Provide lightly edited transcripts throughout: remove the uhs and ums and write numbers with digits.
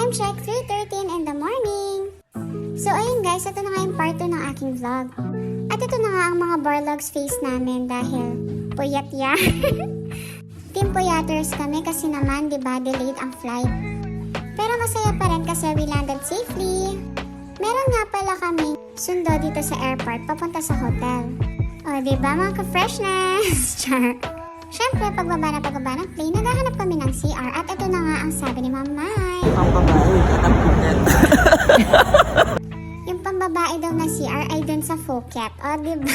Time check, 3:13 in the morning. So ayun guys, ito na nga yung part 2 ng aking vlog. At ito na nga ang mga Borlogs face namin dahil puyat ya. Team puyaters kami kasi naman 'di ba delayed ang flight. Pero masaya pa rin kasi we landed safely. Meron nga pala kami sundo dito sa airport papunta sa hotel. O diba mga ka-freshness? Char. Siyempre, pagbaba ng plane, naghahanap kami ng CR at ito na nga ang sabi ni Ma'am Mai. Ang babae, katapugnet. Yung pambabae daw na CR ay dun sa Phuket. O, diba?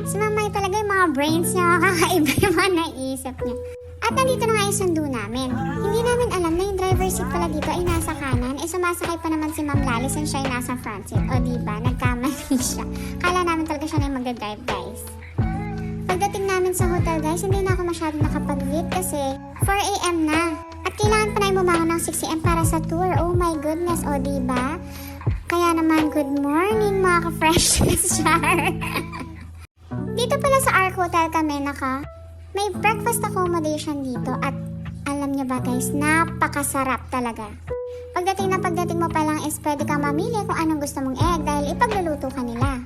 Si Ma'am Mai talaga yung mga brains niya, kakaiba yung mga naisip niya. At nandito na nga yung sundo namin. Hindi namin alam na yung driver seat pala dito ay nasa kanan. Sumasakay pa naman si Ma'am Lalis and siya ay nasa front seat. O, diba? Nagkamali siya. Kala namin talaga siya na yung magdadrive, guys. Pagdating namin sa hotel guys, hindi na ako masyadong nakapag-vid kasi 4 AM na. At kailangan pa na yung bumangon ng 6 AM para sa tour. Oh my goodness, o diba? Kaya naman, good morning mga ka-freshness, char. Dito pala sa Ark Hotel kami may breakfast accommodation dito at alam niyo ba guys, napakasarap talaga. Pagdating mo pa lang is pwede kang mamili kung anong gusto mong egg dahil ipagluluto ka nila.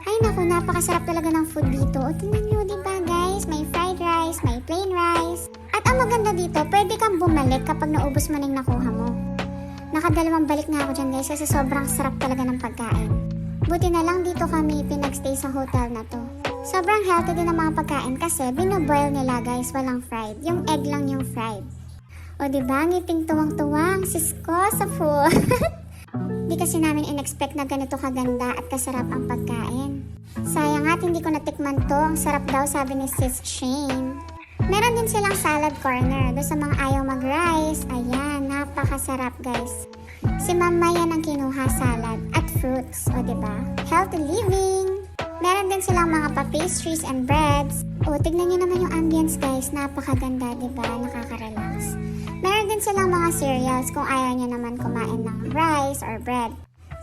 Ay naku, napakasarap talaga ng food dito. O tingnan nyo, diba guys? May fried rice, may plain rice. At ang maganda dito, pwede kang bumalik kapag naubos mo na yung nakuha mo. Nakadalawang balik nga ako dyan guys kasi sobrang sarap talaga ng pagkain. Buti na lang dito kami pinagstay sa hotel na to. Sobrang healthy din ang mga pagkain kasi binoboil nila guys, walang fried. Yung egg lang yung fried. O diba, ngiting tuwang-tuwang, sis ko sa food. Di kasi namin in-expect na ganito kaganda at kasarap ang pagkain. Sayang at hindi ko natikman to. Ang sarap daw sabi ni Sis Shane. Meron din silang salad corner. Doon sa mga ayaw mag-rice. Ayan, napakasarap guys. Si Mama yan ang kinuha salad at fruits. O diba? Healthy living. Meron din silang mga pa-pastries and breads. O tignan nyo naman yung ambience guys. Napakaganda diba? Nakaka-relax. Meron din silang mga cereals kung ayaw nyo naman kumain ng rice or bread.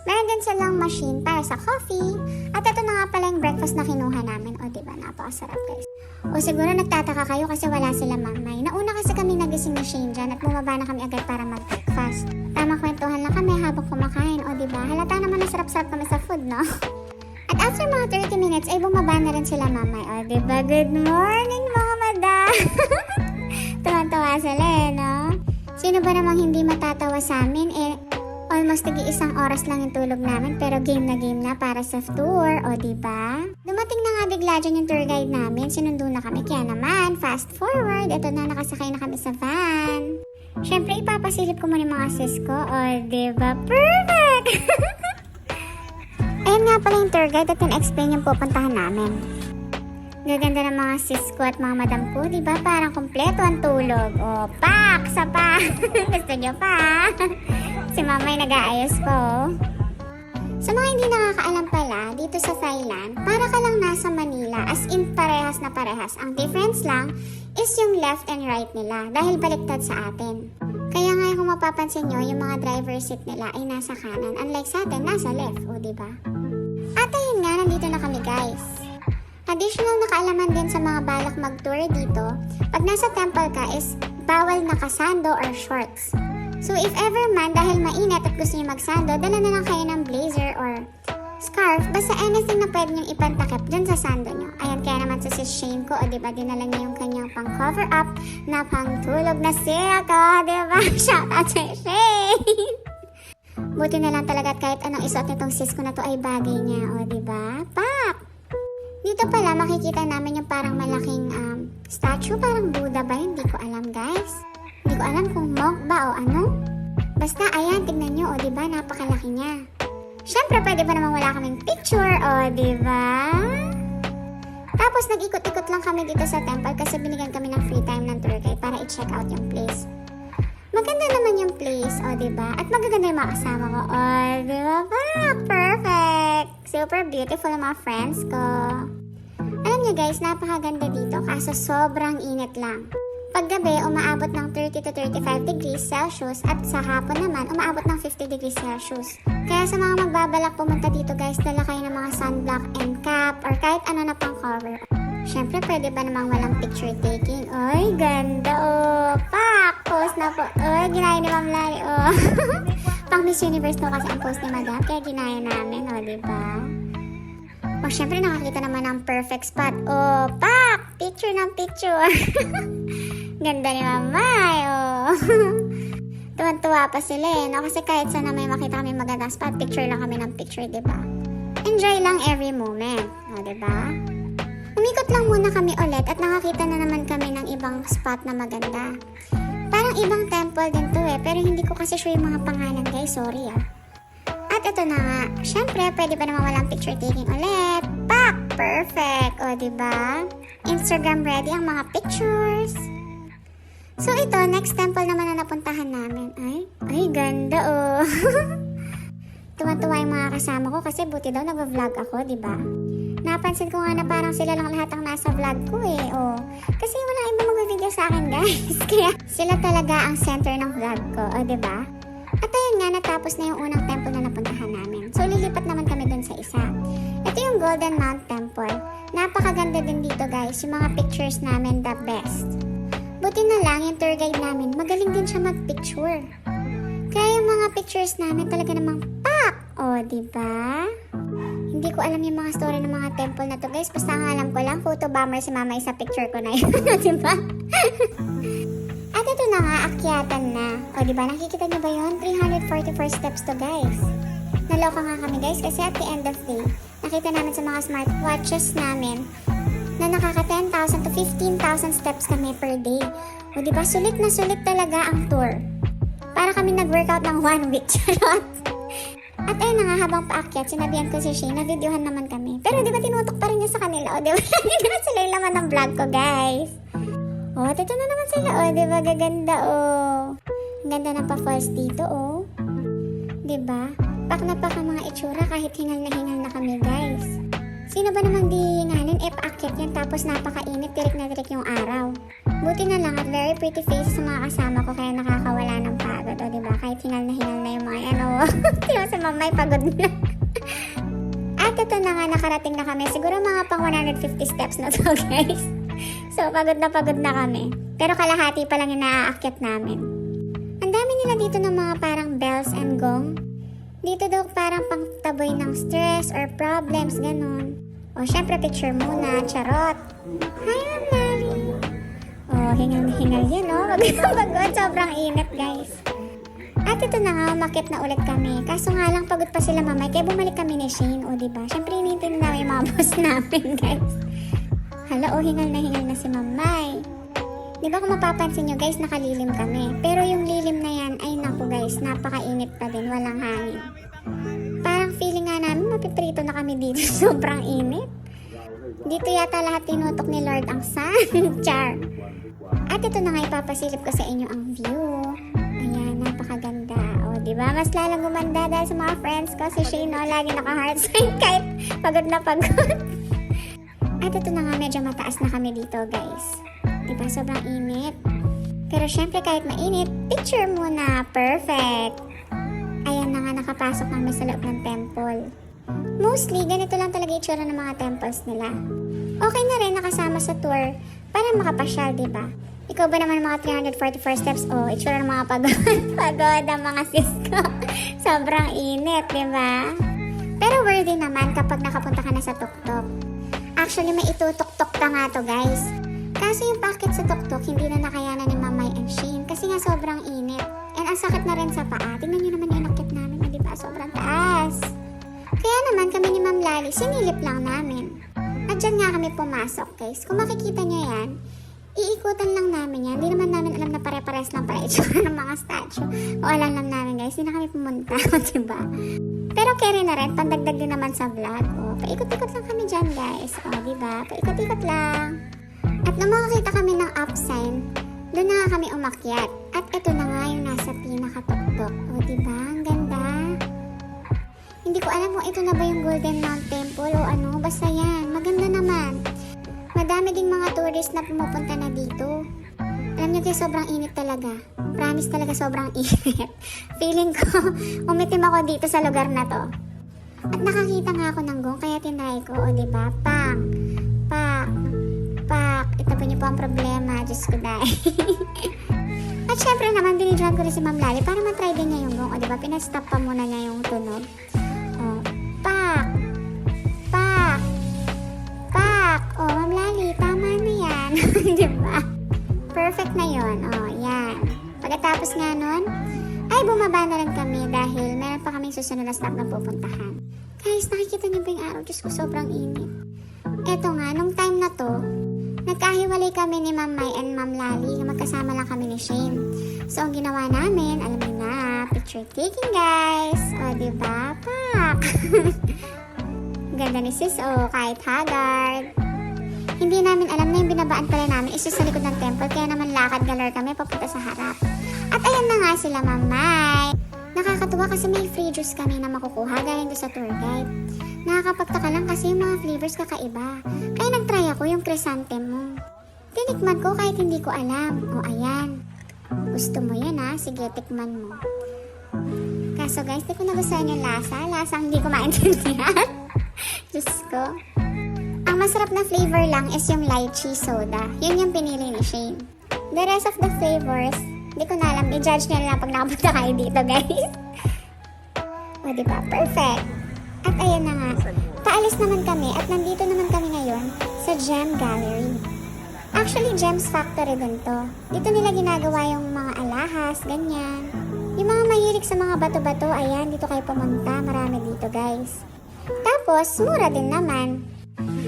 Meron din silang machine para sa coffee. At ito na nga pala yung breakfast na kinuha namin. O diba, napakasarap guys. O siguro nagtataka kayo kasi wala sila mamay. Nauna kasi kami nagising ni Shane dyan at bumaba na kami agad para mag-breakfast. Tamang kwentuhan lang kami habang kumakain. O diba, halata naman na sarap-sarap kami sa food, no? At after mga 30 minutes ay bumaba na rin sila mamay. O diba, good morning mga madam! Tuwan-tuwa sila no? Sino ba namang hindi matatawa sa amin? Almost isang oras lang yung tulog namin pero game na para sa tour, o diba? Dumating na nga bigla dyan yung tour guide namin, sinundo na kami, kaya naman, fast forward, ito na, nakasakay na kami sa van. Siyempre, ipapasilip ko muna yung mga sis ko, o diba? Perfect! Ayun nga pala yung tour guide at explain yung pupuntahan namin. Gaganda ng mga sis ko at mga madam ko, diba? Parang kompleto ang tulog. O, pak! Sa pa! Gusto nyo pa? Si mamay nag-aayos po. Sa mga hindi nakakaalam pala, dito sa Thailand, para ka lang nasa Manila, as in parehas na parehas. Ang difference lang is yung left and right nila, dahil baliktad sa atin. Kaya nga kung mapapansin nyo, yung mga driver seat nila ay nasa kanan, unlike sa atin, nasa left. O, diba? At ayun nga, nandito na kami guys. Additional na kaalaman din sa mga balak mag-tour dito, pag nasa temple ka is bawal nakasando or shorts. So if ever man dahil mainit at gusto niyo magsando, dala na lang kayo ng blazer or scarf, basta anything na pwede niyong ipantakip dun sa sando niyo. Ayan, kaya naman sa sis Shane ko, o diba, dinala niya yung kanyang pang cover up na pang tulog na silk, o diba? Shout out sa Shane! Buti na lang talaga at kahit anong isuot nitong sis ko na to ay bagay niya, o diba? Pak! Dito pala makikita namin yung parang malaking statue, parang Buddha ba? Hindi ko alam guys. Hindi ko alam kung monk ba o ano. Basta ayan, tignan nyo, o diba, napakalaki niya. Syempre, pwede ba naman wala kaming picture, o diba? Tapos nag-ikot-ikot lang kami dito sa temple kasi binigyan kami ng free time ng tour guide para i-check out yung place. Maganda naman yung place, o diba? At magaganda yung mga kasama ko, o diba pa? Perfect! Super beautiful ang mga friends ko. Alam niyo guys, napakaganda dito kaso sobrang init lang. Paggabi, umaabot ng 30 to 35 degrees Celsius at sa hapon naman, umaabot ng 50 degrees Celsius. Kaya sa mga magbabalak pumunta dito guys, dala kayo ng mga sunblock and cap or kahit ano na pang cover. Syempre, pwede ba namang walang picture taking? Ay, ganda, oh. Pak! Post na po. Ay, ginaya ni Ma'am Lali, oh. Pang Miss Universe to kasi ang post ni Madam, kaya ginaya namin, oh, diba? O, syempre, nakakita naman ng perfect spot. Oh, pak! Picture ng picture. Ganda ni Mamay, oh. Tuwan-tuwa pa sila, eh, no? Kasi kahit sana may makita kami magandang spot, picture lang kami ng picture, diba? Enjoy lang every moment, oh, diba? Umikot lang muna kami ulit at nakakita na naman kami ng ibang spot na maganda. Parang ibang temple din to eh, pero hindi ko kasi sure yung mga pangalan guys, sorry ah. At ito na nga, syempre pwede pa naman walang picture taking ulit. Pak! Perfect! O diba? Instagram ready ang mga pictures. So ito, next temple naman na napuntahan namin. Ay ganda oh. Tuwan-tuwa yung mga kasama ko kasi buti daw nag-vlog ako, diba? Napansin ko nga na parang sila lang lahat ang nasa vlog ko eh, oh. Kasi wala ibang mag-video sa akin guys. Kaya sila talaga ang center ng vlog ko, oh, diba? At ayun nga, natapos na yung unang temple na napuntahan namin. So lilipat naman kami dun sa isa. Ito yung Golden Mount Temple. Napakaganda din dito guys, yung mga pictures namin the best. Buti na lang yung tour guide namin, magaling din siya mag-picture. Kaya yung mga pictures namin talaga namang pak! Oh, diba? Hindi ko alam yung mga story ng mga temple na to guys. Basta ang alam ko lang, photo bomber si mama sa picture ko na yun. Diba? At ito na nga, akyatan na. O diba, nakikita niyo ba yun? 344 steps to guys. Naloka nga kami guys kasi at the end of day, nakita namin sa mga smartwatches namin na nakaka 10,000 to 15,000 steps kami per day. O diba, sulit na sulit talaga ang tour. Para kami nag-workout ng 1 week. Charot! At ayun na nga, habang paakyat, sinabihan ko si Shane na videohan naman kami. Pero di ba tinutok pa rin niya sa kanila? O di ba? Hindi na sila yung laman ng vlog ko, guys. O, at ito na naman sila. O, di ba? Gaganda, o. Ang ganda na pa-falls dito, o. Di ba? Pak na pak ang mga itsura kahit hingal na kami, guys. Sino ba namang di hingalin? Paakyat yan tapos napakainit, tirik na tirik yung araw. Buti na lang at very pretty faces sa mga kasama ko kaya nakakawala ng pagod. O diba? Kahit hingal na yung mga yan. O, diba sa mamay pagod na. At ito na nga, nakarating na kami. Siguro mga pang 150 steps na to guys. So, pagod na kami. Pero kalahati pa lang yung naaakyat namin. Ang dami nila dito ng mga parang bells and gong. Dito daw parang pangtaboy ng stress or problems, ganun. O, syempre picture muna, charot. Hi, Ma'am Lali. O, hingal yan, o. Pagod, sobrang init, guys. At ito na nga, umakit na ulit kami. Kaso nga lang, pagod pa sila mamay, kaya bumalik kami ni Shane, o, diba? Syempre, iniintindi namin yung mga boss namin, guys. Hala, o, hingal na si mamay. Diba kung mapapansin nyo, guys, nakalilim kami. Pero yung lilim na yan, ay naku, guys, napakainit pa din, walang hangin. Parang feeling nga namin, mapiprito na kami dito, sobrang init. Dito yata lahat tinutok ni Lord ang sun. Char. At ito na nga ipapasilip ko sa inyo ang view. Ayan, napakaganda. O, diba? Mas lalang gumanda dahil sa mga friends ko. Si Shane, no, lagi naka-heart sign kahit pagod na pagod. At ito na nga, medyo mataas na kami dito, guys. Diba? Sobrang init. Pero syempre, kahit mainit, picture muna. Perfect. Ayan na nga, nakapasok kami sa loob ng temple. Mostly, ganito lang talaga itsura ng mga temples nila. Okay na rin nakasama sa tour para makapasyal, diba? Ikaw ba naman mga 344 steps? Oh, itsura ng mga pagod. Pagod ang mga sis ko. Sobrang init, diba? Pero worthy naman kapag nakapunta ka na sa tuktok. Actually, may itutok-tok pa nga to, guys. Kaso yung packet sa tuktok, hindi na nakayanan ni Mamay and Shane kasi nga sobrang init. And ang sakit na rin sa paa. Tingnan nyo naman yung nakit namin, diba? Sobrang taas. Kaya naman kami ni Ma'am Lali, sinilip lang namin. At dyan nga kami pumasok, guys. Kung makikita nyo yan, iikutan lang namin yan. Hindi naman namin alam na pare-pares lang para itsura ng mga statue. O alam lang namin, guys. Hindi na kami pumunta, diba? Pero carry na rin, pandagdag din naman sa vlog. O, paikot-ikot lang kami dyan, guys. O, diba? Paikot-ikot lang. At nung makakita kami ng up sign, doon na nga kami umakyat. At ito na nga yung nasa pinakatuktok. O, diba? Ang ganda. Hindi ko alam kung ito na ba yung Golden Mount Temple o ano. Basta yan. Maganda naman. Madami ding mga tourist na pumupunta na dito. Alam niyo kayo, sobrang init talaga. Promise talaga sobrang init. Feeling ko, umitim ako dito sa lugar na to. At nakakita nga ako ng gong, kaya tinry ko. O, diba? Pang. itapo niyo po ang problema. Diyos ko dahil. At syempre naman, binidyohan ko rin si Ma'am Lali para matry din niya yung buong. O diba, pinastop pa muna niya yung tunog. O, pak! Pak! Pak! O, Ma'am Lali, tama na yan. Diba? Perfect na yon. O, yan. Pagkatapos nga nun, ay bumaba na rin kami dahil meron pa kaming susunod na stop na pupuntahan. Guys, nakikita niyo ba yung araw? Diyos ko, sobrang init. Eto nga, nung time na to, nagkahiwalay kami ni Ma'am Mai and Ma'am Lali. Magkasama lang kami ni Shane. So, ang ginawa namin, alam niyo na, picture taking guys. O, diba? Pak! Ganda ni Sis, o, kahit haggard. Hindi namin alam na yung binabaan pala namin is sa likod ng temple. Kaya naman lakad galar kami papunta sa harap. At ayan na nga sila, Ma'am Mai. Nakakatuwa kasi may free juice kami na makukuha galing doon sa tour guide. Nakakapagtaka lang kasi yung mga flavors kakaiba. Kaya nagtry ako yung chrysanthemum. Tinikman ko kahit hindi ko alam. O ayan. Gusto mo yan ha? Sige, tikman mo. Kaso guys, di ko nagustuhan yung lasa. Lasang hindi ko maintindihan. Diyos ko. Ang masarap na flavor lang is yung lychee soda. Yun yung pinili ni Shane. The rest of the flavors, hindi ko na alam. I-judge nyo na pag nakapunta kayo dito guys. O diba? Perfect. At ayan na nga, paalis naman kami at nandito naman kami ngayon sa Gem Gallery. Actually, Gems Factory din to. Dito nila ginagawa yung mga alahas, ganyan. Yung mga mahilig sa mga bato-bato, ayan, dito kayo pumunta. Marami dito, guys. Tapos, mura din naman.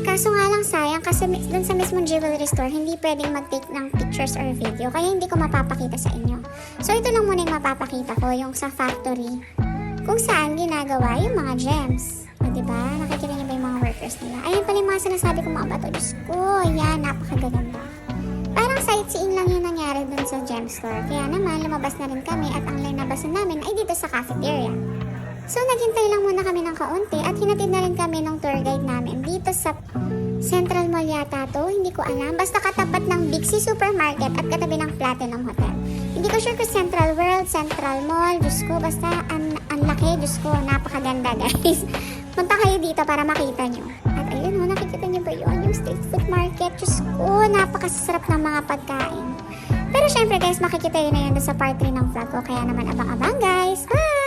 Kaso nga lang sayang kasi dun sa mismong jewelry store, hindi pwedeng mag-take ng pictures or video. Kaya hindi ko mapapakita sa inyo. So, ito lang muna yung mapapakita ko, yung sa factory. Kung saan ginagawa yung mga gems. O, diba? Nakikita niyo ba yung mga workers nila? Ayan pala yung mga sinasabi kong mga bato. Diyos ko, yan, napakagaganda. Parang sightseeing lang yung nangyari dun sa gem store. Kaya naman, lumabas na rin kami at ang linabasan namin ay dito sa cafeteria. So, naghintay lang muna kami ng kaunti at hinatid na rin kami ng tour guide namin dito sa Central Mall yata to. Hindi ko alam. Basta katapat ng Big C Supermarket at katabi ng Platinum Hotel. Hindi ko sure kung Central World, Central Mall. Diyos ko, basta ang laki. Diyos ko, napakaganda guys. Punta kayo dito para makita nyo. At ayun, nakikita nyo ba yun? Yung street food market. Diyos ko, napakasarap ng mga pagkain. Pero syempre guys, makikita yun na yun sa part 3 ng vlog ko. Kaya naman abang-abang guys. Bye!